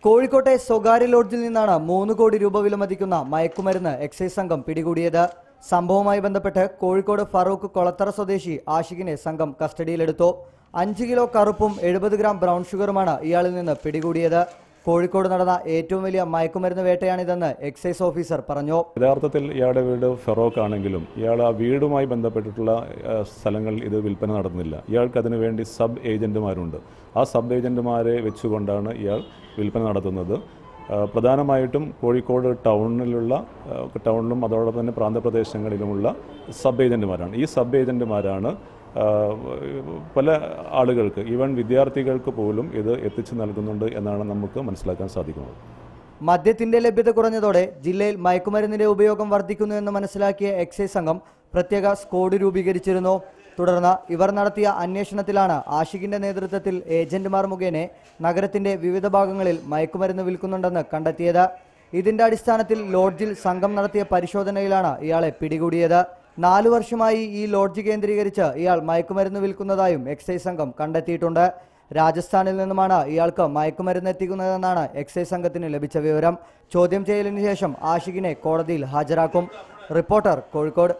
കോഴിക്കോട്ടെ സ്വകാര്യ ലോഡ്ജിൽ നിന്നാണ് 3 കോടി രൂപ വിലമതിക്കുന്ന മയക്കുമരുന്ന് എക്സൈസ് സംഘം പിടികൂടിയത്. സംഭവവുമായി ബന്ധപ്പെട്ട് കോഴിക്കോട് ഫറൂഖ് കൊളത്തറ സ്വദേശി ആഷിഖിനെ സംഘം കസ്റ്റഡിയിലെടുത്തു. 5 കിലോ കറുപ്പും 70 ഗ്രാം ബ്രൗൺ ഷുഗറുമാണ് ഇയാളിൽ നിന്ന് പിടികൂടിയത്. കോഴിക്കോട് നടന്ന ഏറ്റവും വലിയ മയക്കുമരുന്ന് വേട്ടയാണിതെന്ന് എക്സൈസ് ഓഫീസർ പറഞ്ഞു. യഥാർത്ഥത്തിൽ ഇയാളുടെ വീട് ഫറോക്ക് ആണെങ്കിലും ഇയാൾ ആ വീടുമായി ബന്ധപ്പെട്ടിട്ടുള്ള സ്ഥലങ്ങളിൽ ഇത് വിൽപ്പന നടത്തുന്നില്ല. ഇയാൾക്ക് അതിനു വേണ്ടി സബ് ഏജന്റുമാരുണ്ട്. ആ സബ് ഏജന്റുമാരെ വെച്ചുകൊണ്ടാണ് ഇയാൾ വിൽപ്പന നടത്തുന്നത്. പ്രധാനമായിട്ടും കോഴിക്കോട് ടൗണിലും അതോടൊപ്പം തന്നെ പ്രാന്തപ്രദേശങ്ങളിലുമുള്ള സബ് ഏജന്റുമാരാണ്. ഈ സബ് ഏജന്റുമാരാണ് പല ആളുകൾക്ക്, ഈവൻ വിദ്യാർത്ഥികൾക്ക് പോലും ഇത് എത്തിച്ചു നൽകുന്നുണ്ട് എന്നാണ് നമുക്ക് മനസ്സിലാക്കാൻ സാധിക്കുന്നത്. മദ്യത്തിന്റെ ലഭ്യത കുറഞ്ഞതോടെ ജില്ലയിൽ മയക്കുമരുന്നിന്റെ ഉപയോഗം വർദ്ധിക്കുന്നുവെന്ന് മനസ്സിലാക്കിയ എക്സൈസ് സംഘം പ്രത്യേക സ്ക്വാഡ് രൂപീകരിച്ചിരുന്നു. തുടർന്ന് ഇവർ നടത്തിയ അന്വേഷണത്തിലാണ് ആഷിഖിന്റെ നേതൃത്വത്തിൽ ഏജന്റുമാർ മുഖേന നഗരത്തിന്റെ വിവിധ ഭാഗങ്ങളിൽ മയക്കുമരുന്ന് വിൽക്കുന്നുണ്ടെന്ന് കണ്ടെത്തിയത്. ഇതിന്റെ അടിസ്ഥാനത്തിൽ ലോഡ്ജിൽ സംഘം നടത്തിയ പരിശോധനയിലാണ് ഇയാളെ പിടികൂടിയത്. 4 വർഷമായി ഈ ലോഡ്ജ് കേന്ദ്രീകരിച്ച് ഇയാൾ മയക്കുമരുന്ന് വിൽക്കുന്നതായും എക്സൈസ് സംഘം കണ്ടെത്തിയിട്ടുണ്ട്. രാജസ്ഥാനിൽ നിന്നുമാണ് ഇയാൾക്ക് മയക്കുമരുന്ന് എത്തിക്കുന്നതെന്നാണ് എക്സൈസ് സംഘത്തിന് ലഭിച്ച വിവരം. ചോദ്യം ചെയ്യലിന് ശേഷം ആഷിഖിനെ കോടതിയിൽ ഹാജരാക്കും. റിപ്പോർട്ടർ, കോഴിക്കോട്.